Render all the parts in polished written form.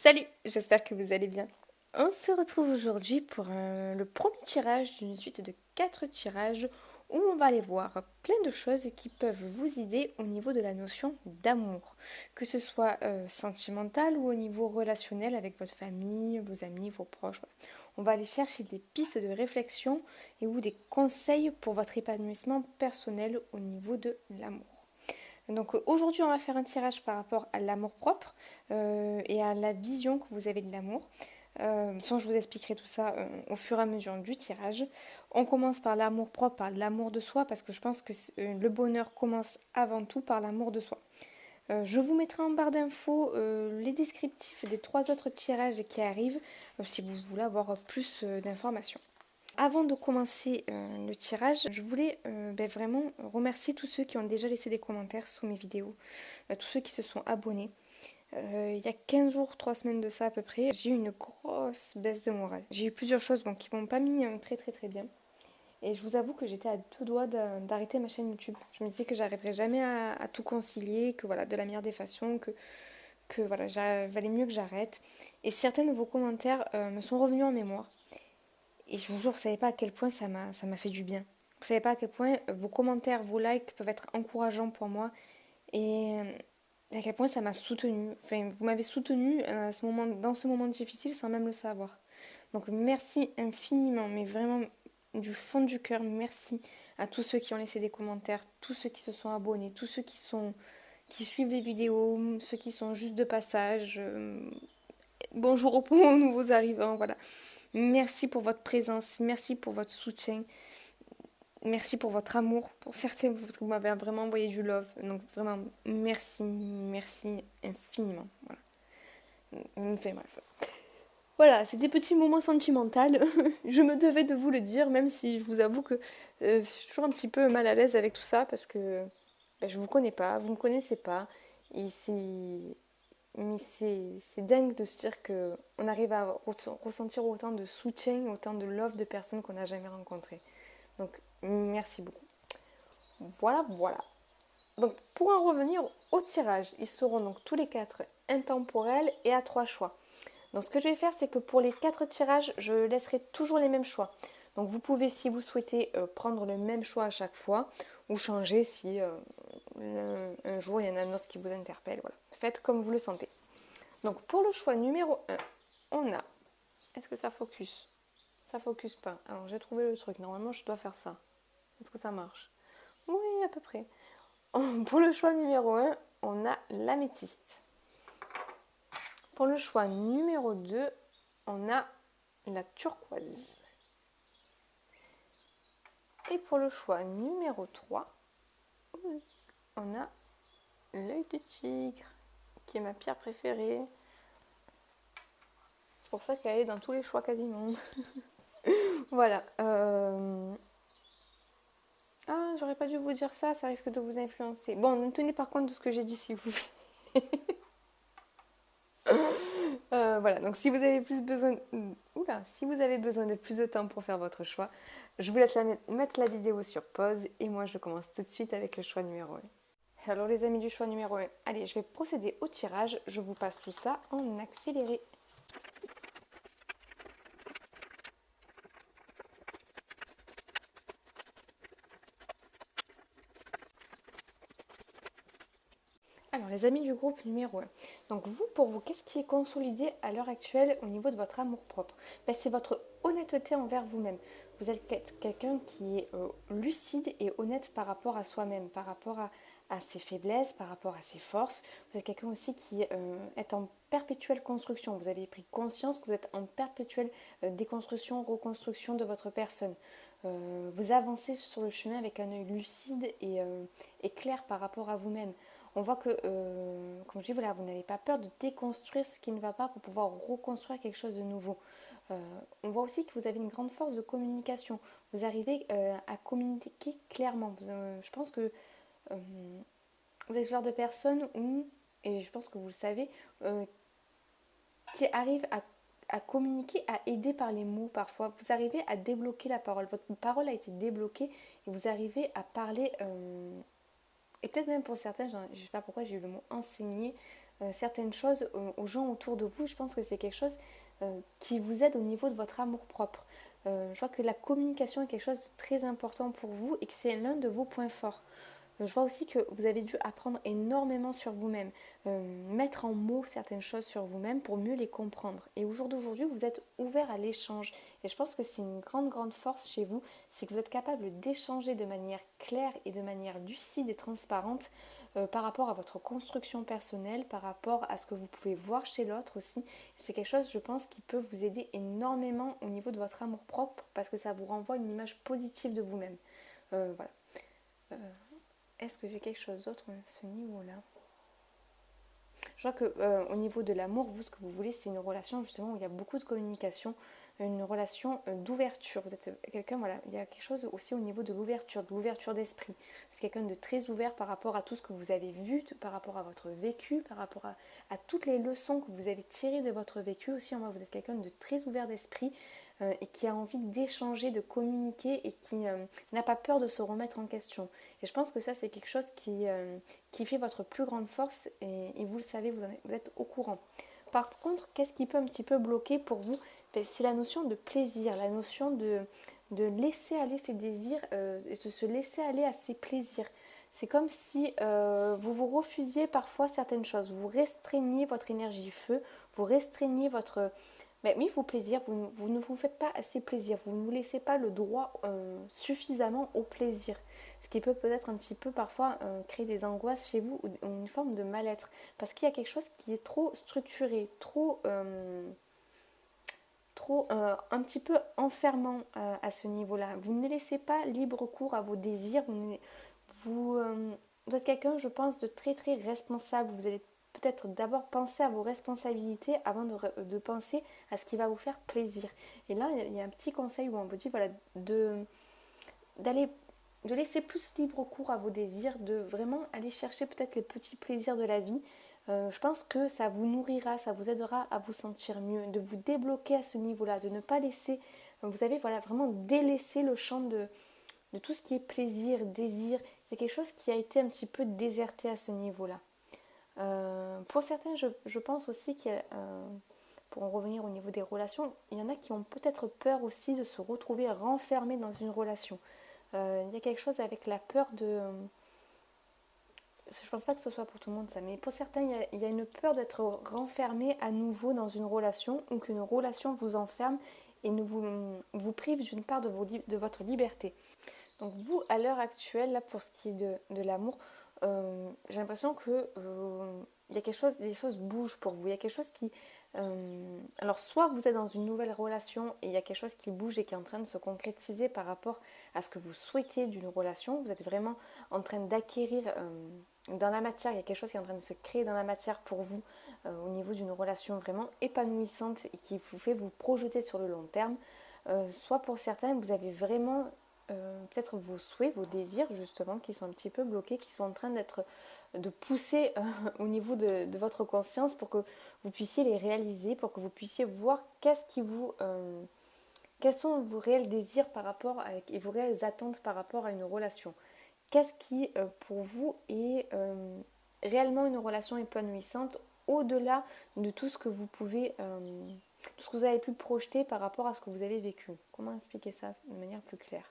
Salut, j'espère que vous allez bien. On se retrouve aujourd'hui pour le premier tirage d'une suite de 4 tirages où on va aller voir plein de choses qui peuvent vous aider au niveau de la notion d'amour, que ce soit sentimental ou au niveau relationnel avec votre famille, vos amis, vos proches. Voilà. On va aller chercher des pistes de réflexion et ou des conseils pour votre épanouissement personnel au niveau de l'amour. Donc aujourd'hui, on va faire un tirage par rapport à l'amour-propre et à la vision que vous avez de l'amour. Je vous expliquerai tout ça au fur et à mesure du tirage. On commence par l'amour-propre, par l'amour de soi, parce que je pense que le bonheur commence avant tout par l'amour de soi. Je vous mettrai en barre d'infos les descriptifs des 3 autres tirages qui arrivent, si vous voulez avoir plus d'informations. Avant de commencer le tirage, je voulais vraiment remercier tous ceux qui ont déjà laissé des commentaires sous mes vidéos, tous ceux qui se sont abonnés. Il y a 15 jours, 3 semaines de ça à peu près, j'ai eu une grosse baisse de morale. J'ai eu plusieurs choses qui m'ont pas mis très bien. Et je vous avoue que j'étais à deux doigts d'arrêter ma chaîne YouTube. Je me disais que j'arriverais jamais à tout concilier, que voilà, de la meilleure des façons, que voilà, valait mieux que j'arrête. Et certains de vos commentaires me sont revenus en mémoire. Et je vous jure, vous savez pas à quel point ça m'a fait du bien. Vous savez pas à quel point vos commentaires, vos likes peuvent être encourageants pour moi. Et à quel point ça m'a soutenu. Enfin, vous m'avez soutenu dans ce moment difficile sans même le savoir. Donc merci infiniment, mais vraiment du fond du cœur, merci à tous ceux qui ont laissé des commentaires, tous ceux qui se sont abonnés, tous ceux qui suivent les vidéos, ceux qui sont juste de passage. Bonjour aux nouveaux arrivants, voilà. Merci pour votre présence, merci pour votre soutien, merci pour votre amour. Pour certains, vous m'avez vraiment envoyé du love. Donc vraiment, merci infiniment. Voilà. Enfin bref. Voilà, c'est des petits moments sentimentaux. Je me devais de vous le dire, même si je vous avoue que je suis toujours un petit peu mal à l'aise avec tout ça parce que je vous connais pas, vous me connaissez pas. Et mais c'est dingue de se dire qu'on arrive à ressentir autant de soutien, autant de love de personnes qu'on n'a jamais rencontrées. Donc, merci beaucoup. Voilà. Donc, pour en revenir au tirage, ils seront donc tous les 4 intemporels et à 3 choix. Donc, ce que je vais faire, c'est que pour les 4 tirages, je laisserai toujours les mêmes choix. Donc, vous pouvez, si vous souhaitez, prendre le même choix à chaque fois ou changer si un jour il y en a un autre qui vous interpelle. Voilà. Faites comme vous le sentez. Donc pour le choix numéro 1, on a... Est-ce que ça focus? Ça focus pas. Alors j'ai trouvé le truc. Normalement je dois faire ça. Est-ce que ça marche? Oui, à peu près. Pour le choix numéro 1, on a l'améthyste. Pour le choix numéro 2, on a la turquoise. Et pour le choix numéro 3, on a l'œil de tigre, qui est ma pierre préférée. C'est pour ça qu'elle est dans tous les choix quasiment. Voilà. Ah, j'aurais pas dû vous dire ça, ça risque de vous influencer. Bon, ne tenez pas compte de ce que j'ai dit s'il vous plaît. Voilà, donc si vous avez si vous avez besoin de plus de temps pour faire votre choix, je vous laisse mettre la vidéo sur pause et moi je commence tout de suite avec le choix numéro 1. Alors les amis du choix numéro 1, allez, je vais procéder au tirage, je vous passe tout ça en accéléré. Alors les amis du groupe numéro 1, donc vous, pour vous, qu'est-ce qui est consolidé à l'heure actuelle au niveau de votre amour-propre? C'est votre honnêteté envers vous-même. Vous êtes quelqu'un qui est lucide et honnête par rapport à soi-même, par rapport à ses faiblesses, par rapport à ses forces. Vous êtes quelqu'un aussi qui est en perpétuelle construction. Vous avez pris conscience que vous êtes en perpétuelle déconstruction, reconstruction de votre personne. Vous avancez sur le chemin avec un œil lucide et clair par rapport à vous-même. On voit que, comme je dis, voilà, vous n'avez pas peur de déconstruire ce qui ne va pas pour pouvoir reconstruire quelque chose de nouveau. On voit aussi que vous avez une grande force de communication. Vous arrivez à communiquer clairement. Je pense que vous êtes le genre de personne où, et je pense que vous le savez, qui arrive à communiquer, à aider par les mots parfois. Vous arrivez à débloquer la parole. Votre parole a été débloquée et vous arrivez à parler... et peut-être même pour certains, je ne sais pas pourquoi j'ai eu le mot enseigner, certaines choses aux gens autour de vous. Je pense que c'est quelque chose qui vous aide au niveau de votre amour-propre. Je vois que la communication est quelque chose de très important pour vous et que c'est l'un de vos points forts. Je vois aussi que vous avez dû apprendre énormément sur vous-même, mettre en mots certaines choses sur vous-même pour mieux les comprendre. Et au jour d'aujourd'hui, vous êtes ouvert à l'échange. Et je pense que c'est une grande, grande force chez vous, c'est que vous êtes capable d'échanger de manière claire et de manière lucide et transparente par rapport à votre construction personnelle, par rapport à ce que vous pouvez voir chez l'autre aussi. C'est quelque chose, je pense, qui peut vous aider énormément au niveau de votre amour-propre parce que ça vous renvoie une image positive de vous-même. Voilà. Euh, Est-ce que j'ai quelque chose d'autre à ce niveau-là? Je vois que au niveau de l'amour, vous, ce que vous voulez, c'est une relation justement où il y a beaucoup de communication, une relation d'ouverture. Vous êtes quelqu'un, voilà, il y a quelque chose aussi au niveau de l'ouverture d'esprit. C'est quelqu'un de très ouvert par rapport à tout ce que vous avez vu, par rapport à votre vécu, par rapport à toutes les leçons que vous avez tirées de votre vécu aussi. Vous êtes quelqu'un de très ouvert d'esprit et qui a envie d'échanger, de communiquer et qui n'a pas peur de se remettre en question. Et je pense que ça, c'est quelque chose qui fait votre plus grande force et vous le savez, vous êtes au courant. Par contre, qu'est-ce qui peut un petit peu bloquer pour vous? C'est la notion de plaisir, la notion de laisser aller ses désirs et de se laisser aller à ses plaisirs. C'est comme si vous vous refusiez parfois certaines choses, vous restreignez votre énergie feu, vous restreignez votre, mais oui, vos plaisirs, vous ne vous faites pas assez plaisir, vous ne vous laissez pas le droit suffisamment au plaisir. Ce qui peut peut-être un petit peu parfois créer des angoisses chez vous ou une forme de mal-être. Parce qu'il y a quelque chose qui est trop structuré, trop un petit peu enfermant à ce niveau-là. Vous ne laissez pas libre cours à vos désirs, vous, vous êtes quelqu'un, je pense, de très très responsable. Vous allez peut-être d'abord penser à vos responsabilités avant de penser à ce qui va vous faire plaisir. Et là, il y a un petit conseil où on vous dit voilà, d'aller de laisser plus libre cours à vos désirs, de vraiment aller chercher peut-être les petits plaisirs de la vie. Je pense que ça vous nourrira, ça vous aidera à vous sentir mieux, de vous débloquer à ce niveau-là, de ne pas laisser, vous avez voilà, vraiment délaissé le champ de tout ce qui est plaisir, désir. C'est quelque chose qui a été un petit peu déserté à ce niveau-là. Pour certains, je pense aussi qu'il y a, pour en revenir au niveau des relations, il y en a qui ont peut-être peur aussi de se retrouver renfermés dans une relation. Il y a quelque chose avec la peur de... je pense pas que ce soit pour tout le monde ça, mais pour certains, il y a une peur d'être renfermé à nouveau dans une relation ou qu'une relation vous enferme et ne vous prive d'une part de votre liberté. Donc vous, à l'heure actuelle, là, pour ce qui est de l'amour, j'ai l'impression que il y a quelque chose, des choses bougent pour vous. Il y a quelque chose qui... alors soit vous êtes dans une nouvelle relation et il y a quelque chose qui bouge et qui est en train de se concrétiser par rapport à ce que vous souhaitez d'une relation. Vous êtes vraiment en train d'acquérir dans la matière, il y a quelque chose qui est en train de se créer dans la matière pour vous au niveau d'une relation vraiment épanouissante et qui vous fait vous projeter sur le long terme. Soit pour certains, vous avez vraiment peut-être vos souhaits, vos désirs justement qui sont un petit peu bloqués, qui sont en train de pousser au niveau de votre conscience pour que vous puissiez les réaliser, pour que vous puissiez voir quels sont vos réels désirs par rapport et vos réelles attentes par rapport à une relation. Qu'est-ce qui pour vous est réellement une relation épanouissante au-delà de tout ce que vous pouvez tout ce que vous avez pu projeter par rapport à ce que vous avez vécu. Comment expliquer ça de manière plus claire?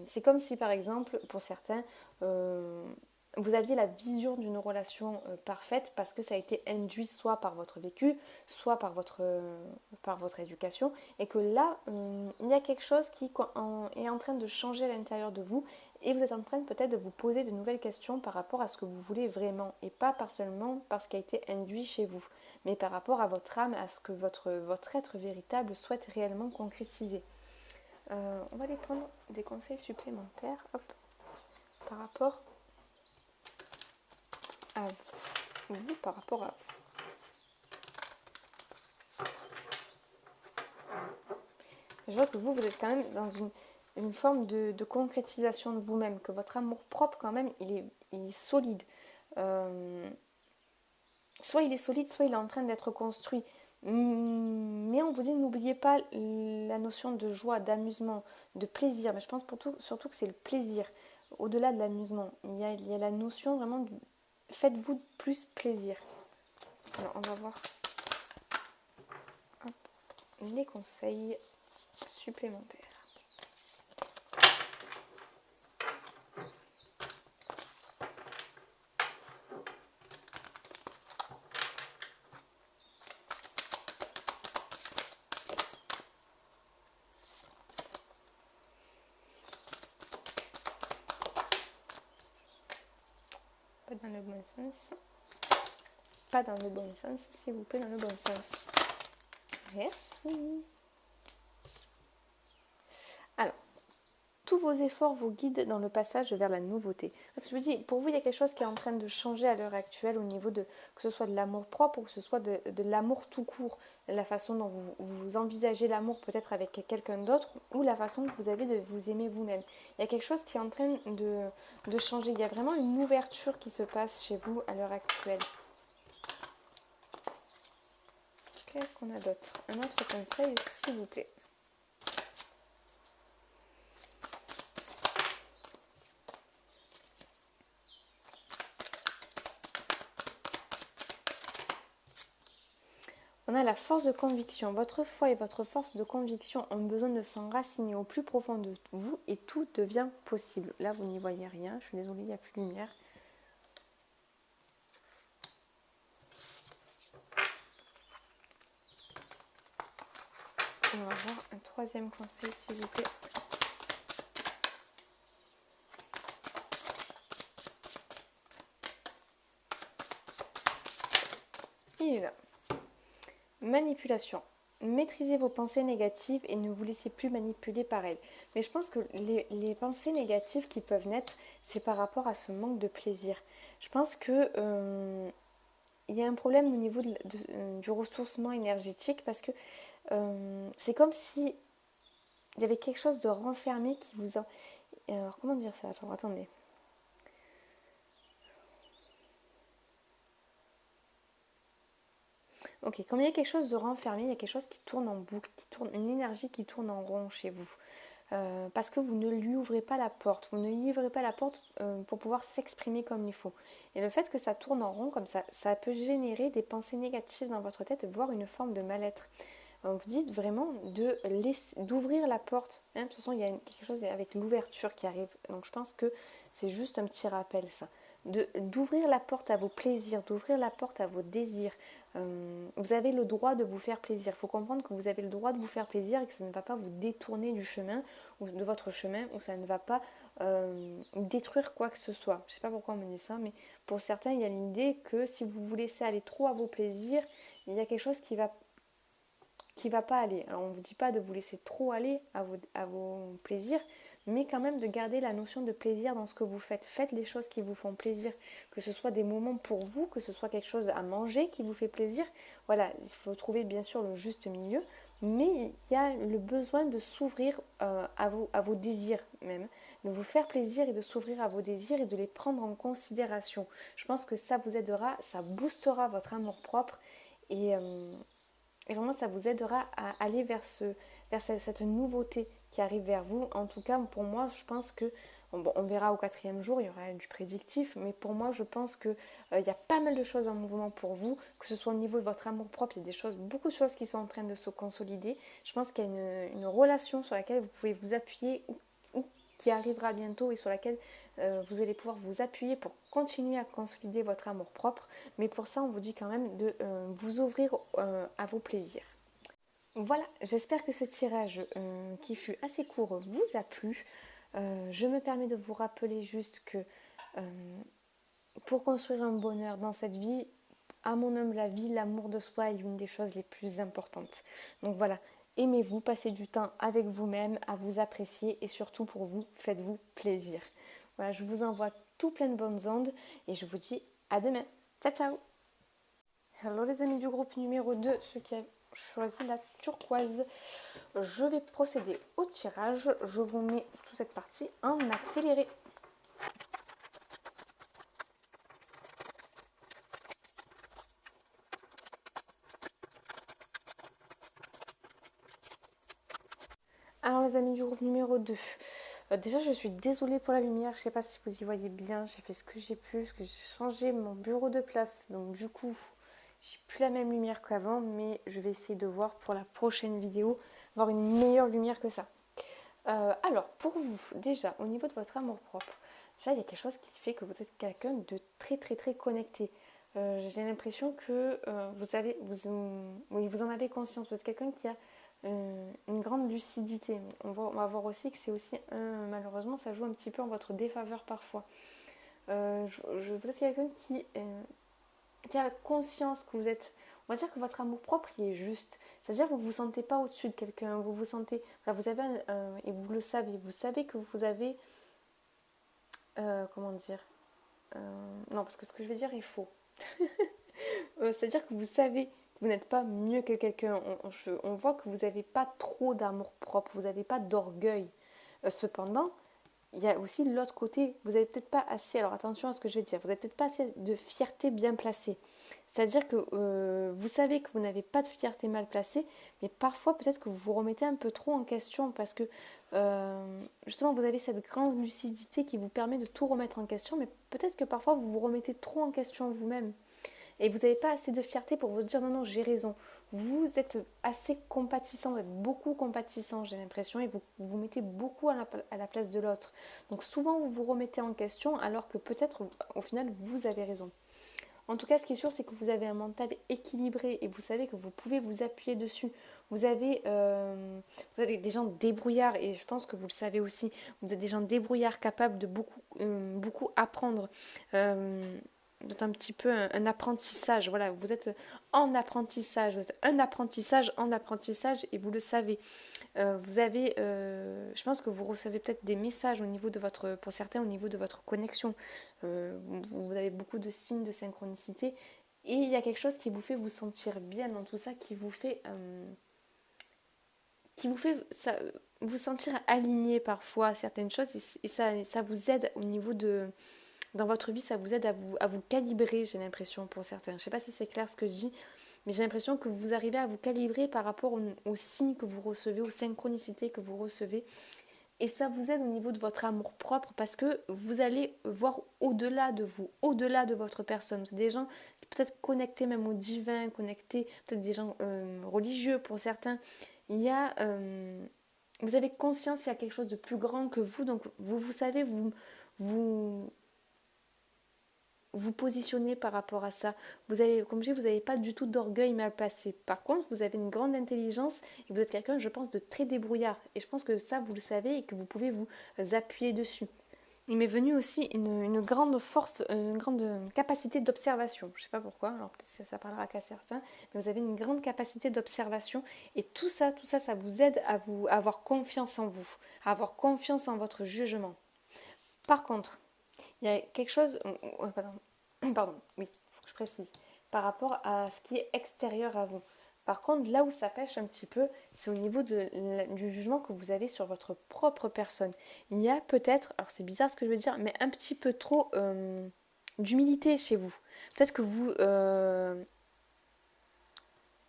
C'est comme si par exemple pour certains vous aviez la vision d'une relation parfaite parce que ça a été induit soit par votre vécu, soit par votre éducation et que là il y a quelque chose qui est en train de changer à l'intérieur de vous et vous êtes en train peut-être de vous poser de nouvelles questions par rapport à ce que vous voulez vraiment et pas seulement parce qu'il a été induit chez vous mais par rapport à votre âme, à ce que votre être véritable souhaite réellement concrétiser. On va aller prendre des conseils supplémentaires par rapport à vous, par rapport à vous. Je vois que vous êtes quand même dans une forme de concrétisation de vous-même, que votre amour propre quand même, il est solide. Soit il est solide, soit il est en train d'être construit. Mais on vous dit, n'oubliez pas la notion de joie, d'amusement, de plaisir. Mais je pense surtout que c'est le plaisir, au-delà de l'amusement. Il y a la notion vraiment de faites-vous plus plaisir. Alors, on va voir les conseils supplémentaires. Pas dans le bon sens. Pas dans le bon sens, s'il vous plaît, dans le bon sens. Merci. Alors, tous vos efforts vous guident dans le passage vers la nouveauté. Parce que je vous dis, pour vous, il y a quelque chose qui est en train de changer à l'heure actuelle au niveau de, que ce soit de l'amour propre ou que ce soit de l'amour tout court. La façon dont vous envisagez l'amour peut-être avec quelqu'un d'autre ou la façon que vous avez de vous aimer vous-même. Il y a quelque chose qui est en train de changer. Il y a vraiment une ouverture qui se passe chez vous à l'heure actuelle. Qu'est-ce qu'on a d'autre? Un autre conseil, s'il vous plaît. On a la force de conviction. Votre foi et votre force de conviction ont besoin de s'enraciner au plus profond de vous et tout devient possible. Là, vous n'y voyez rien. Je suis désolée, il n'y a plus de lumière. On va voir un troisième conseil, s'il vous plaît. Il est là. Manipulation. Maîtrisez vos pensées négatives et ne vous laissez plus manipuler par elles. Mais je pense que les pensées négatives qui peuvent naître, c'est par rapport à ce manque de plaisir. Je pense que il y a un problème au niveau du ressourcement énergétique parce que c'est comme si il y avait quelque chose de renfermé qui vous a... Alors comment dire ça? Alors attendez. Ok, comme il y a quelque chose de renfermé, il y a quelque chose qui tourne en boucle, une énergie qui tourne en rond chez vous. Parce que vous ne lui ouvrez pas la porte, vous ne lui ouvrez pas la porte pour pouvoir s'exprimer comme il faut. Et le fait que ça tourne en rond comme ça peut générer des pensées négatives dans votre tête, voire une forme de mal-être. Vous dites vraiment d'ouvrir la porte. De toute façon, il y a quelque chose avec l'ouverture qui arrive. Donc je pense que c'est juste un petit rappel ça. D'ouvrir la porte à vos plaisirs, d'ouvrir la porte à vos désirs. Vous avez le droit de vous faire plaisir. Il faut comprendre que vous avez le droit de vous faire plaisir et que ça ne va pas vous détourner du chemin ou de votre chemin, ou ça ne va pas détruire quoi que ce soit. Je ne sais pas pourquoi on me dit ça, mais pour certains, il y a l'idée que si vous vous laissez aller trop à vos plaisirs, il y a quelque chose qui va pas aller. Alors on ne vous dit pas de vous laisser trop aller à vos plaisirs, mais quand même de garder la notion de plaisir dans ce que vous faites. Faites les choses qui vous font plaisir, que ce soit des moments pour vous, que ce soit quelque chose à manger qui vous fait plaisir. Voilà, il faut trouver bien sûr le juste milieu, mais il y a le besoin de s'ouvrir à vos désirs même, de vous faire plaisir et de s'ouvrir à vos désirs et de les prendre en considération. Je pense que ça vous aidera, ça boostera votre amour-propre et vraiment, ça vous aidera à aller vers cette nouveauté qui arrive vers vous. En tout cas, pour moi, je pense que, on verra au 4e jour, il y aura du prédictif, mais pour moi, je pense qu'il y a pas mal de choses en mouvement pour vous, que ce soit au niveau de votre amour-propre, il y a beaucoup de choses qui sont en train de se consolider. Je pense qu'il y a une relation sur laquelle vous pouvez vous appuyer ou qui arrivera bientôt et sur laquelle vous allez pouvoir vous appuyer pour continuer à consolider votre amour-propre. Mais pour ça, on vous dit quand même de vous ouvrir à vos plaisirs. Voilà, j'espère que ce tirage qui fut assez court vous a plu. Je me permets de vous rappeler juste que pour construire un bonheur dans cette vie, à mon humble avis, l'amour de soi est l'une des choses les plus importantes. Donc voilà, aimez-vous, passez du temps avec vous-même, à vous apprécier et surtout pour vous, faites-vous plaisir. Voilà, je vous envoie tout plein de bonnes ondes et je vous dis à demain. Ciao, ciao! Hello les amis du groupe numéro 2, ceux qui ont choisi la turquoise. Je vais procéder au tirage. Je vous mets toute cette partie en accéléré. Alors les amis du groupe numéro 2, déjà je suis désolée pour la lumière, je ne sais pas si vous y voyez bien, j'ai fait ce que j'ai pu, parce que j'ai changé mon bureau de place, donc du coup j'ai la même lumière qu'avant, mais je vais essayer de voir pour la prochaine vidéo, avoir une meilleure lumière que ça. Alors, pour vous, déjà, au niveau de votre amour-propre, déjà, il y a quelque chose qui fait que vous êtes quelqu'un de très, très, très connecté. J'ai l'impression que oui, vous en avez conscience. Vous êtes quelqu'un qui a une grande lucidité. Mais on va voir aussi que c'est aussi, malheureusement, ça joue un petit peu en votre défaveur parfois. Vous êtes quelqu'un qui a conscience que vous êtes... On va dire que votre amour-propre, il est juste. C'est-à-dire que vous ne vous sentez pas au-dessus de quelqu'un. Vous vous sentez... Voilà, vous avez et vous le savez. Vous savez que vous avez... comment dire non, parce que ce que je vais dire est faux. C'est-à-dire que vous savez que vous n'êtes pas mieux que quelqu'un. On voit que vous n'avez pas trop d'amour-propre. Vous n'avez pas d'orgueil. Cependant, il y a aussi l'autre côté, vous n'avez peut-être pas assez, alors attention à ce que je vais dire, vous n'avez peut-être pas assez de fierté bien placée. C'est-à-dire que vous savez que vous n'avez pas de fierté mal placée, mais parfois peut-être que vous vous remettez un peu trop en question parce que justement vous avez cette grande lucidité qui vous permet de tout remettre en question, mais peut-être que parfois vous vous remettez trop en question vous-même. Et vous n'avez pas assez de fierté pour vous dire non, non, j'ai raison. Vous êtes assez compatissant, vous êtes beaucoup compatissant, j'ai l'impression, et vous vous mettez beaucoup à la place de l'autre. Donc souvent, vous vous remettez en question, alors que peut-être, au final, vous avez raison. En tout cas, ce qui est sûr, c'est que vous avez un mental équilibré et vous savez que vous pouvez vous appuyer dessus. Vous êtes des gens débrouillards et je pense que vous le savez aussi. Vous êtes des gens débrouillards capables de beaucoup apprendre. Vous êtes un petit peu un apprentissage. Voilà, vous êtes en apprentissage. Vous êtes un apprentissage en apprentissage et vous le savez. Je pense que vous recevez peut-être des messages au niveau de votre, pour certains, au niveau de votre connexion. Vous avez beaucoup de signes de synchronicité et il y a quelque chose qui vous fait vous sentir bien dans tout ça, qui vous fait ça, vous sentir aligné parfois à certaines choses et ça vous aide au niveau de... Dans votre vie, ça vous aide à vous calibrer, j'ai l'impression, pour certains. Je ne sais pas si c'est clair ce que je dis, mais j'ai l'impression que vous arrivez à vous calibrer par rapport aux signes que vous recevez, aux synchronicités que vous recevez. Et ça vous aide au niveau de votre amour-propre parce que vous allez voir au-delà de vous, au-delà de votre personne. C'est des gens qui peut-être connectés même au divin, connectés, peut-être des gens religieux pour certains. Vous avez conscience qu'il y a quelque chose de plus grand que vous, donc vous savez, vous vous positionnez par rapport à ça. Comme je dis, vous n'avez pas du tout d'orgueil mal placé. Par contre, vous avez une grande intelligence et vous êtes quelqu'un, je pense, de très débrouillard. Et je pense que ça, vous le savez et que vous pouvez vous appuyer dessus. Il m'est venu aussi une grande force, une grande capacité d'observation. Je ne sais pas pourquoi, alors peut-être que ça parlera qu'à certains, mais vous avez une grande capacité d'observation et tout ça, ça vous aide à avoir confiance en vous, à avoir confiance en votre jugement. Par contre, il y a quelque chose... Pardon, oui, il faut que je précise. Par rapport à ce qui est extérieur à vous. Par contre, là où ça pêche un petit peu, c'est au niveau du jugement que vous avez sur votre propre personne. Il y a peut-être, alors c'est bizarre ce que je veux dire, mais un petit peu trop d'humilité chez vous. Peut-être que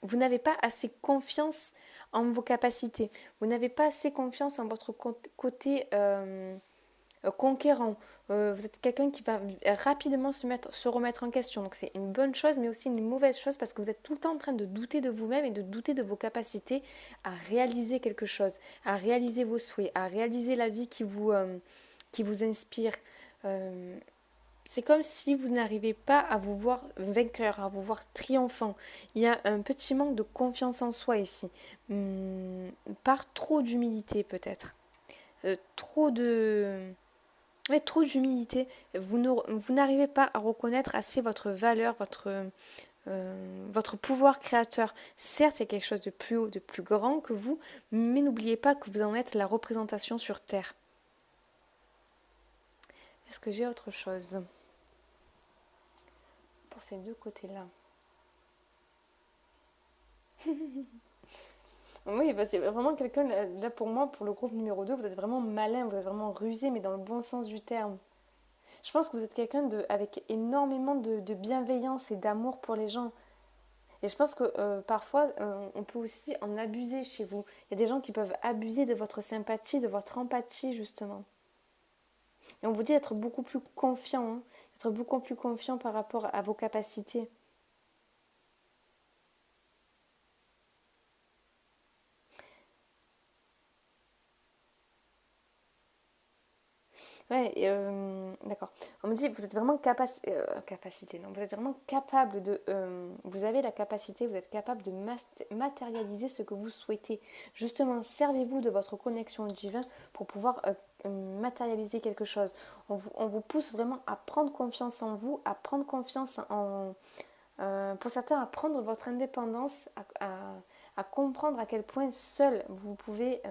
vous n'avez pas assez confiance en vos capacités. Vous n'avez pas assez confiance en votre côté... conquérant. Vous êtes quelqu'un qui va rapidement se remettre en question. Donc c'est une bonne chose, mais aussi une mauvaise chose parce que vous êtes tout le temps en train de douter de vous-même et de douter de vos capacités à réaliser quelque chose, à réaliser vos souhaits, à réaliser la vie qui vous inspire. C'est comme si vous n'arrivez pas à vous voir vainqueur, à vous voir triomphant. Il y a un petit manque de confiance en soi ici. Par trop d'humilité peut-être. Trop de... Ouais, trop d'humilité. Vous n'arrivez pas à reconnaître assez votre valeur, votre pouvoir créateur. Certes, il y a quelque chose de plus haut, de plus grand que vous, mais n'oubliez pas que vous en êtes la représentation sur Terre. Est-ce que j'ai autre chose pour ces deux côtés-là? Oui, bah c'est vraiment quelqu'un, là pour moi, pour le groupe numéro 2, vous êtes vraiment malin, vous êtes vraiment rusé, mais dans le bon sens du terme. Je pense que vous êtes quelqu'un avec énormément de bienveillance et d'amour pour les gens. Et je pense que parfois, on peut aussi en abuser chez vous. Il y a des gens qui peuvent abuser de votre sympathie, de votre empathie, justement. Et on vous dit d'être beaucoup plus confiant, hein, d'être beaucoup plus confiant par rapport à vos capacités. Ouais, d'accord. On me dit, vous êtes vraiment capacité, non, vous êtes vraiment capable de, vous avez la capacité, vous êtes capable de matérialiser ce que vous souhaitez. Justement, servez-vous de votre connexion divine pour pouvoir matérialiser quelque chose. On vous pousse vraiment à prendre confiance en vous, à prendre confiance en, pour certains, à prendre votre indépendance, à comprendre à quel point seul vous pouvez,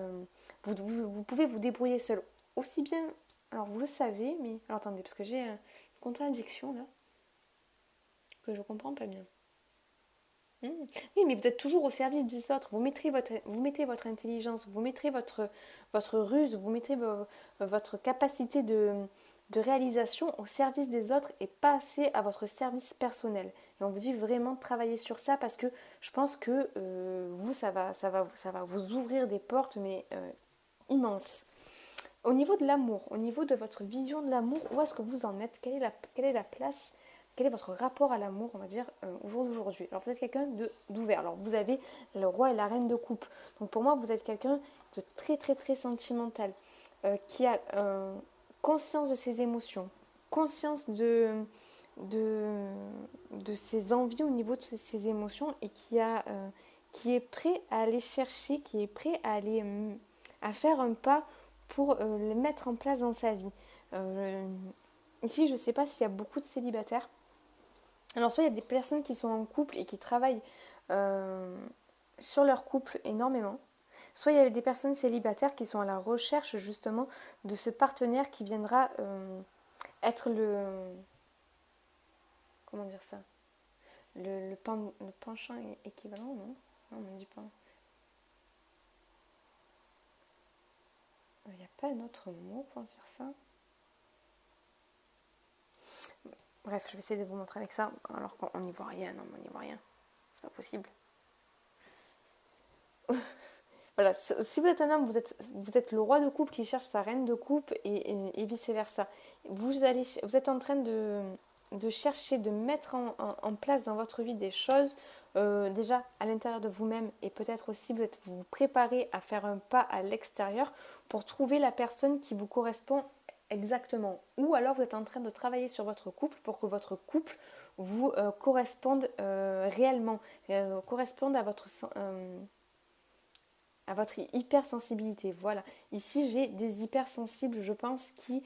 vous pouvez vous débrouiller seul. Aussi bien, alors vous le savez, mais alors attendez, parce que j'ai une contradiction là, que je comprends pas bien. Hmm. Oui, mais vous êtes toujours au service des autres. Vous mettez votre intelligence, vous mettez votre ruse, vous mettez votre capacité de réalisation au service des autres et pas assez à votre service personnel. Et on vous dit vraiment de travailler sur ça parce que je pense que vous, ça va vous ouvrir des portes, mais immenses. Au niveau de l'amour, au niveau de votre vision de l'amour, où est-ce que vous en êtes? Quelle est la place? Quel est votre rapport à l'amour, on va dire, au jour d'aujourd'hui? Alors, vous êtes quelqu'un d'ouvert. Alors, vous avez le roi et la reine de coupe. Donc, pour moi, vous êtes quelqu'un de très, très, très sentimental, qui a conscience de ses émotions, conscience de, de ses envies au niveau de ses émotions et qui est prêt à aller chercher, qui est prêt à aller à faire un pas pour le mettre en place dans sa vie. Euh, Ici, je ne sais pas s'il y a beaucoup de célibataires. Alors, soit il y a des personnes qui sont en couple et qui travaillent euh, sur leur couple énormément, soit il y a des personnes célibataires qui sont à la recherche justement de ce partenaire qui viendra être le... Comment dire ça? Le penchant équivalent, non? Non, on ne dit pas. Il n'y a pas un autre mot pour dire ça? Bref, je vais essayer de vous montrer avec ça, alors qu'on n'y voit rien. Non, mais on n'y voit rien. C'est pas possible. Voilà, si vous êtes un homme, vous êtes le roi de coupe qui cherche sa reine de coupe et vice-versa. Vous êtes en train de chercher, de mettre en place dans votre vie des choses, déjà à l'intérieur de vous-même et peut-être aussi vous vous préparez à faire un pas à l'extérieur pour trouver la personne qui vous correspond exactement. Ou alors vous êtes en train de travailler sur votre couple pour que votre couple vous corresponde réellement, corresponde à votre hypersensibilité. Voilà. Ici, j'ai des hypersensibles, je pense, qui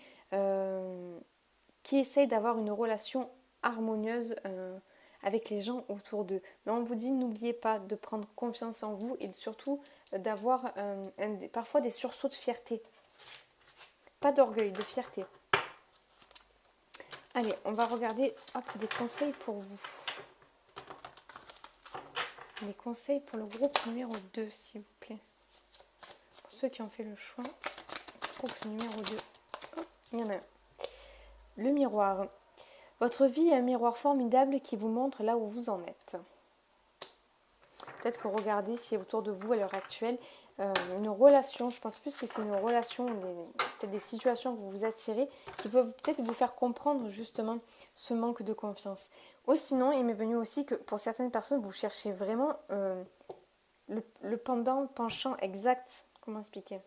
essayent d'avoir une relation harmonieuse avec les gens autour d'eux. Mais on vous dit, n'oubliez pas de prendre confiance en vous et surtout d'avoir parfois des sursauts de fierté. Pas d'orgueil, de fierté. Allez, on va regarder des conseils pour vous. Des conseils pour le groupe numéro 2, s'il vous plaît. Pour ceux qui ont fait le choix, groupe numéro 2. Il y en a un. Le miroir. Votre vie est un miroir formidable qui vous montre là où vous en êtes. Peut-être que regardez si autour de vous à l'heure actuelle, une relation, je pense plus que c'est une relation, peut-être des situations que vous vous attirez, qui peuvent peut-être vous faire comprendre justement ce manque de confiance. Ou sinon, il m'est venu aussi que pour certaines personnes, vous cherchez vraiment le penchant exact. Comment expliquer?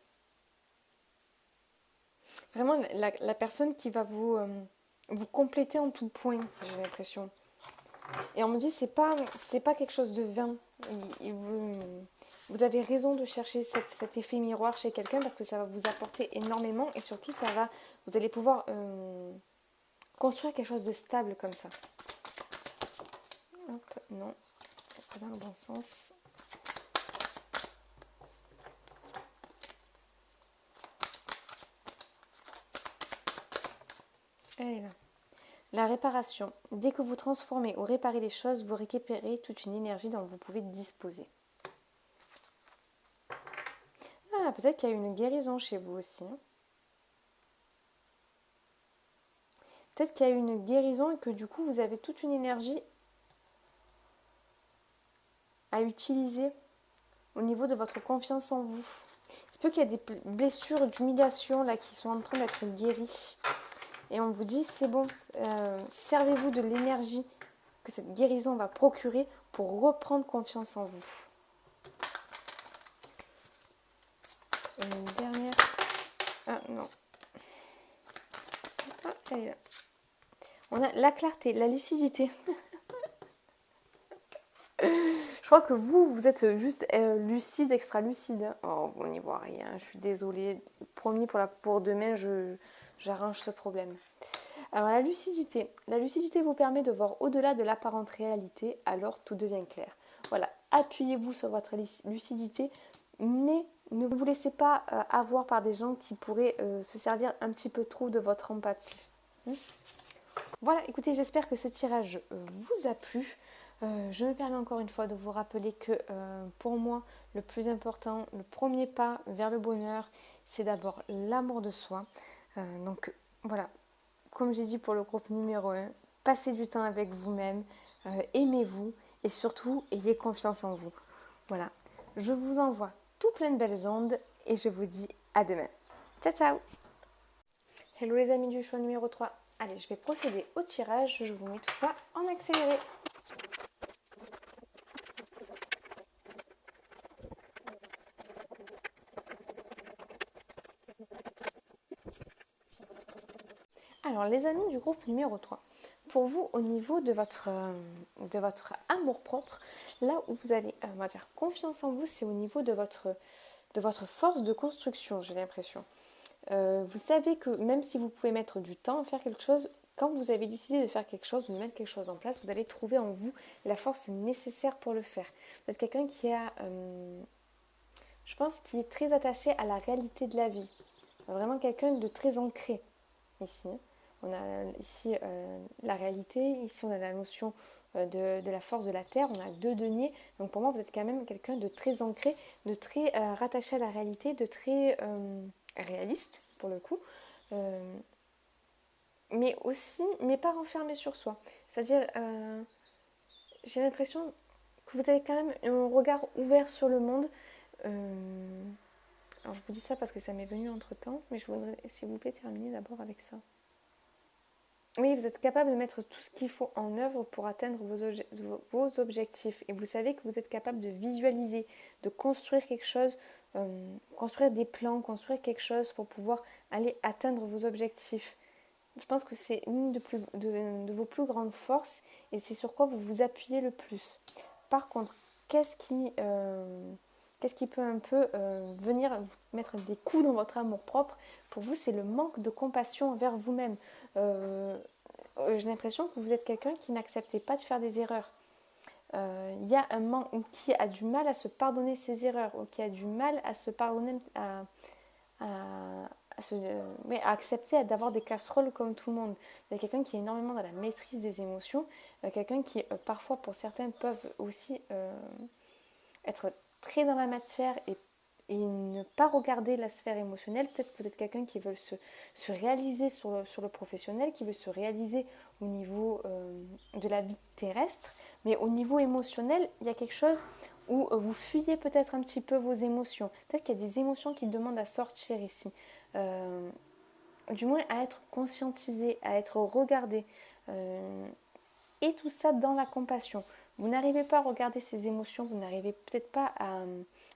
Vraiment la personne qui va vous compléter en tout point, j'ai l'impression. Et on me dit, c'est pas quelque chose de vain. Vous avez raison de chercher cet effet miroir chez quelqu'un parce que ça va vous apporter énormément et surtout, vous allez pouvoir construire quelque chose de stable comme ça. Hop, non, pas dans le bon sens. Et là. La réparation. Dès que vous transformez ou réparez les choses, vous récupérez toute une énergie dont vous pouvez disposer. Ah, peut-être qu'il y a une guérison chez vous aussi. Peut-être qu'il y a une guérison et que du coup, vous avez toute une énergie à utiliser au niveau de votre confiance en vous. C'est peut qu'il y a des blessures d'humiliation là qui sont en train d'être guéries. Et on vous dit, c'est bon, servez-vous de l'énergie que cette guérison va procurer pour reprendre confiance en vous. Une dernière. Ah non. Ah, elle est là. On a la clarté, la lucidité. Je crois que vous êtes juste lucide, extra lucide. Oh, on n'y voit rien, je suis désolée. Promis, pour demain, j'arrange ce problème. Alors, la lucidité. La lucidité vous permet de voir au-delà de l'apparente réalité, alors tout devient clair. Voilà, appuyez-vous sur votre lucidité, mais ne vous laissez pas avoir par des gens qui pourraient se servir un petit peu trop de votre empathie. Voilà, écoutez, j'espère que ce tirage vous a plu. Je me permets encore une fois de vous rappeler que pour moi, le plus important, le premier pas vers le bonheur, c'est d'abord l'amour de soi. Donc voilà, comme j'ai dit pour le groupe numéro 1, passez du temps avec vous-même, aimez-vous et surtout ayez confiance en vous. Voilà, je vous envoie tout plein de belles ondes et je vous dis à demain. Ciao ciao. Hello les amis du choix numéro 3. Allez, je vais procéder au tirage, je vous mets tout ça en accéléré. Alors les amis du groupe numéro 3, pour vous au niveau de votre amour-propre, là où vous avez on va dire, confiance en vous, c'est au niveau de votre force de construction, j'ai l'impression. Vous savez que même si vous pouvez mettre du temps à faire quelque chose, quand vous avez décidé de faire quelque chose ou de mettre quelque chose en place, vous allez trouver en vous la force nécessaire pour le faire. Vous êtes quelqu'un qui a, je pense, qui est très attaché à la réalité de la vie. Vraiment quelqu'un de très ancré ici. On a ici la réalité, ici on a la notion de la force de la terre, on a deux deniers. Donc pour moi, vous êtes quand même quelqu'un de très ancré, de très rattaché à la réalité, de très réaliste pour le coup. Mais aussi, mais pas renfermé sur soi. C'est-à-dire, j'ai l'impression que vous avez quand même un regard ouvert sur le monde. Alors je vous dis ça parce que ça m'est venu entre temps, mais je voudrais, s'il vous plaît, terminer d'abord avec ça. Oui, vous êtes capable de mettre tout ce qu'il faut en œuvre pour atteindre vos objectifs. Et vous savez que vous êtes capable de visualiser, de construire quelque chose, construire des plans, construire quelque chose pour pouvoir aller atteindre vos objectifs. Je pense que c'est une de vos plus grandes forces et c'est sur quoi vous vous appuyez le plus. Par contre, qu'est-ce qui peut un peu venir vous mettre des coups dans votre amour-propre? Pour vous, c'est le manque de compassion envers vous-même. J'ai l'impression que vous êtes quelqu'un qui n'acceptait pas de faire des erreurs. Il y a un manque, qui a du mal à se pardonner ses erreurs, ou qui a du mal à se pardonner, à accepter d'avoir des casseroles comme tout le monde. Il y a quelqu'un qui est énormément dans la maîtrise des émotions, quelqu'un qui parfois pour certains peuvent aussi être très dans la matière et ne pas regarder la sphère émotionnelle. Peut-être que vous êtes quelqu'un qui veut se réaliser sur le professionnel, qui veut se réaliser au niveau de la vie terrestre, mais au niveau émotionnel, il y a quelque chose où vous fuyez peut-être un petit peu vos émotions. Peut-être qu'il y a des émotions qui demandent à sortir ici. Du moins à être conscientisé, à être regardé. Et tout ça dans la compassion. Vous n'arrivez pas à regarder ces émotions, vous n'arrivez peut-être pas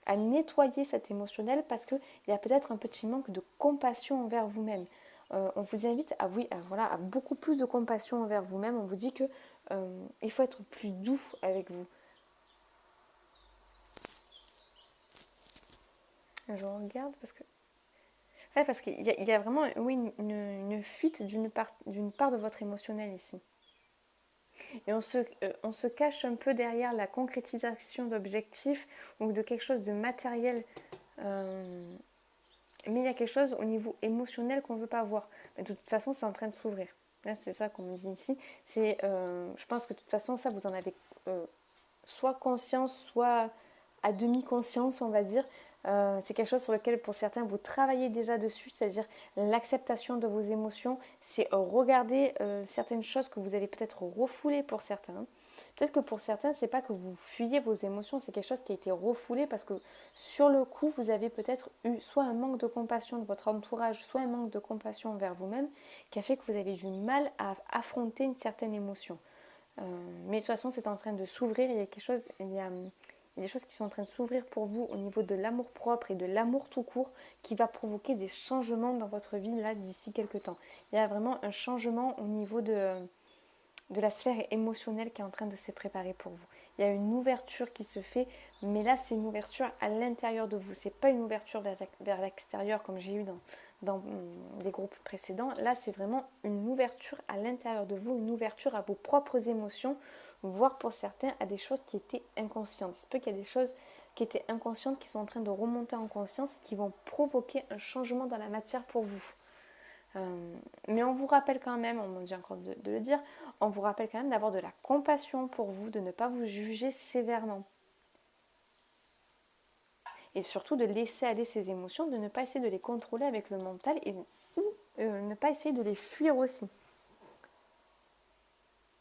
à nettoyer cet émotionnel parce qu'il y a peut-être un petit manque de compassion envers vous-même. On vous invite à beaucoup plus de compassion envers vous-même. On vous dit que il faut être plus doux avec vous. Je regarde parce que... Ouais, parce qu'il y a vraiment une fuite d'une part de votre émotionnel ici. Et on se cache un peu derrière la concrétisation d'objectifs ou de quelque chose de matériel. Mais il y a quelque chose au niveau émotionnel qu'on ne veut pas voir. Mais de toute façon, c'est en train de s'ouvrir. Là, c'est ça qu'on me dit ici. Je pense que de toute façon, ça, vous en avez soit conscience, soit à demi-conscience, on va dire. C'est quelque chose sur lequel, pour certains, vous travaillez déjà dessus, c'est-à-dire l'acceptation de vos émotions. C'est regarder certaines choses que vous avez peut-être refoulées pour certains. Peut-être que pour certains, c'est pas que vous fuyez vos émotions, c'est quelque chose qui a été refoulé parce que sur le coup, vous avez peut-être eu soit un manque de compassion de votre entourage, soit un manque de compassion envers vous-même qui a fait que vous avez du mal à affronter une certaine émotion. Mais de toute façon, c'est en train de s'ouvrir. Il y a quelque chose, il Il y a des choses qui sont en train de s'ouvrir pour vous au niveau de l'amour-propre et de l'amour tout court qui va provoquer des changements dans votre vie là d'ici quelques temps. Il y a vraiment un changement au niveau de la sphère émotionnelle qui est en train de se préparer pour vous. Il y a une ouverture qui se fait, mais là c'est une ouverture à l'intérieur de vous. C'est pas une ouverture vers l'extérieur comme j'ai eu dans des groupes précédents. Là c'est vraiment une ouverture à l'intérieur de vous, une ouverture à vos propres émotions, voire pour certains à des choses qui étaient inconscientes. Il se peut qu'il y a des choses qui étaient inconscientes qui sont en train de remonter en conscience et qui vont provoquer un changement dans la matière pour vous. Mais on vous rappelle quand même, on m'a dit encore de le dire, on vous rappelle quand même d'avoir de la compassion pour vous, de ne pas vous juger sévèrement. Et surtout de laisser aller ces émotions, de ne pas essayer de les contrôler avec le mental ou ne pas essayer de les fuir aussi.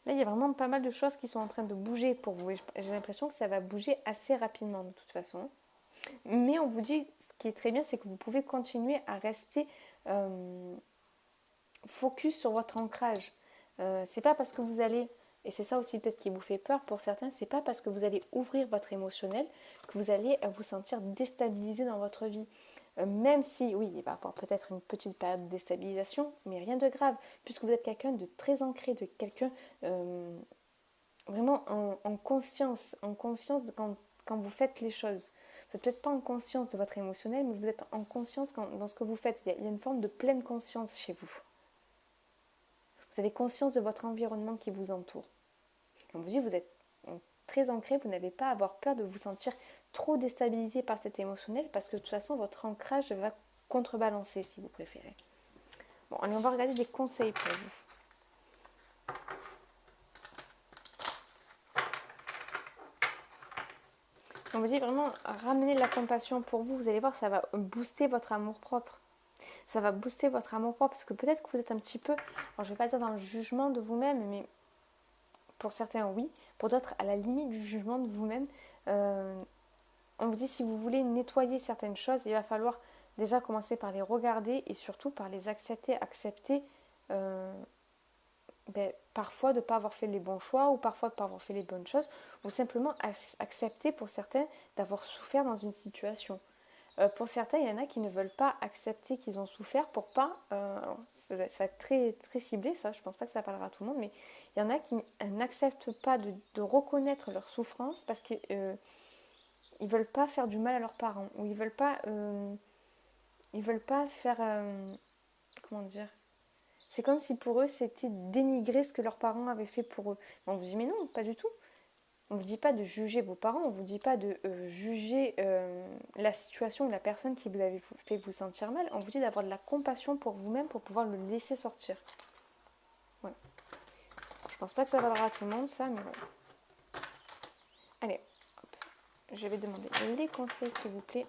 Là, il y a vraiment pas mal de choses qui sont en train de bouger pour vous. Et j'ai l'impression que ça va bouger assez rapidement de toute façon. Mais on vous dit, ce qui est très bien, c'est que vous pouvez continuer à rester focus sur votre ancrage. C'est pas parce que vous allez, et c'est ça aussi peut-être qui vous fait peur pour certains, c'est pas parce que vous allez ouvrir votre émotionnel que vous allez vous sentir déstabilisé dans votre vie. Même si, oui, il va y avoir peut-être une petite période de déstabilisation, mais rien de grave, puisque vous êtes quelqu'un de très ancré, de quelqu'un vraiment en conscience de quand vous faites les choses. Vous n'êtes peut-être pas en conscience de votre émotionnel, mais vous êtes en conscience dans ce que vous faites. Il y a une forme de pleine conscience chez vous. Vous avez conscience de votre environnement qui vous entoure. On vous dit, vous êtes très ancré, vous n'avez pas à avoir peur de vous sentir trop déstabilisé par cet émotionnel parce que de toute façon, votre ancrage va contrebalancer si vous préférez. Bon, allez, on va regarder des conseils pour vous. On vous dit vraiment, ramener de la compassion pour vous. Vous allez voir, ça va booster votre amour-propre. Ça va booster votre amour-propre parce que peut-être que vous êtes un petit peu, alors je ne vais pas dire dans le jugement de vous-même, mais pour certains oui, pour d'autres à la limite du jugement de vous-même. On vous dit si vous voulez nettoyer certaines choses, il va falloir déjà commencer par les regarder et surtout par les accepter parfois de ne pas avoir fait les bons choix ou parfois de ne pas avoir fait les bonnes choses ou simplement accepter pour certains d'avoir souffert dans une situation. Pour certains, il y en a qui ne veulent pas accepter qu'ils ont souffert pour pas... ça va être très, très ciblé, ça. Je ne pense pas que ça parlera à tout le monde, mais il y en a qui n'acceptent pas de reconnaître leur souffrance parce qu'ils ne veulent pas faire du mal à leurs parents ou ils veulent pas faire... comment dire ? C'est comme si pour eux, c'était dénigrer ce que leurs parents avaient fait pour eux. On vous dit, mais non, pas du tout. On ne vous dit pas de juger vos parents, on ne vous dit pas de juger la situation de la personne qui vous avait fait vous sentir mal. On vous dit d'avoir de la compassion pour vous-même pour pouvoir le laisser sortir. Voilà. Je pense pas que ça valera à tout le monde, ça, mais voilà. Allez, hop. Je vais demander les conseils, s'il vous plaît,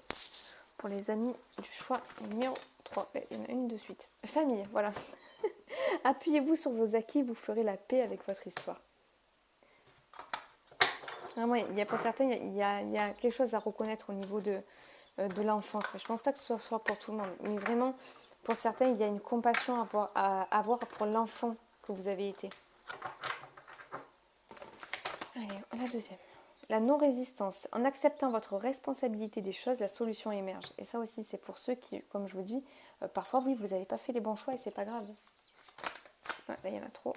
pour les amis du choix numéro 3. Il y en a une de suite. Famille, voilà. Appuyez-vous sur vos acquis, vous ferez la paix avec votre histoire. Vraiment, pour certains, il y a quelque chose à reconnaître au niveau de l'enfance. Je ne pense pas que ce soit pour tout le monde, mais vraiment, pour certains, il y a une compassion à avoir pour l'enfant que vous avez été. Allez, la deuxième. La non-résistance. En acceptant votre responsabilité des choses, la solution émerge. Et ça aussi, c'est pour ceux qui, comme je vous dis, parfois, oui, vous n'avez pas fait les bons choix et c'est pas grave. Ouais, là, il y en a trop.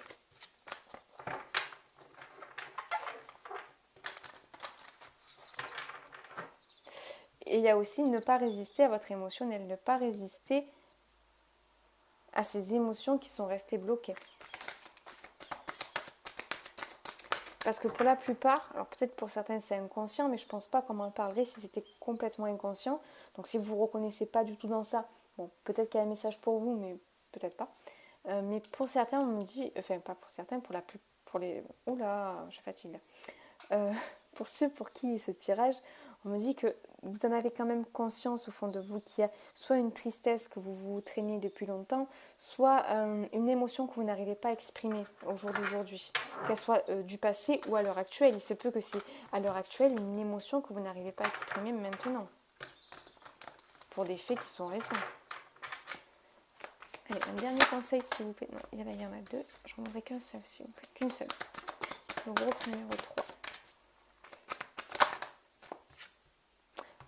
Et il y a aussi ne pas résister à votre émotionnel, ne pas résister à ces émotions qui sont restées bloquées. Parce que pour la plupart, alors peut-être pour certains c'est inconscient, mais je ne pense pas qu'on en parlerait si c'était complètement inconscient. Donc si vous ne vous reconnaissez pas du tout dans ça, bon, peut-être qu'il y a un message pour vous, mais peut-être pas. Mais pour certains, on me dit, enfin pas pour certains, pour les... Oula, je fatigue. Pour ceux pour qui ce tirage, on me dit que vous en avez quand même conscience au fond de vous qu'il y a soit une tristesse que vous traînez depuis longtemps, soit une émotion que vous n'arrivez pas à exprimer au jour d'aujourd'hui, qu'elle soit du passé ou à l'heure actuelle. Il se peut que c'est à l'heure actuelle une émotion que vous n'arrivez pas à exprimer maintenant, pour des faits qui sont récents. Allez, un dernier conseil s'il vous plaît. Non, il y en a deux, j'en aurai qu'un seul s'il vous plaît, qu'une seule. Le groupe numéro 3.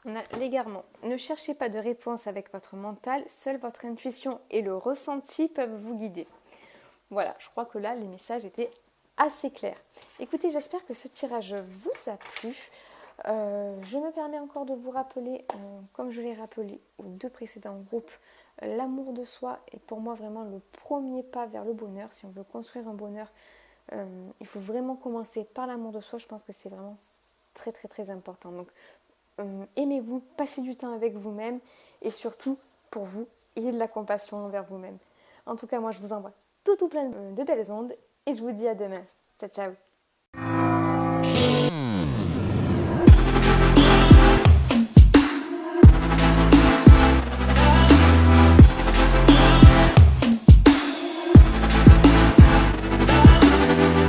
On a l'égarement. Ne cherchez pas de réponse avec votre mental, seule votre intuition et le ressenti peuvent vous guider. Voilà, je crois que là, les messages étaient assez clairs. Écoutez, j'espère que ce tirage vous a plu. Je me permets encore de vous rappeler, comme je l'ai rappelé aux deux précédents groupes, l'amour de soi est pour moi vraiment le premier pas vers le bonheur. Si on veut construire un bonheur, il faut vraiment commencer par l'amour de soi. Je pense que c'est vraiment très très très important. Donc aimez-vous, passez du temps avec vous-même et surtout pour vous, ayez de la compassion envers vous-même. En tout cas, moi je vous envoie tout plein de belles ondes et je vous dis à demain. Ciao ciao.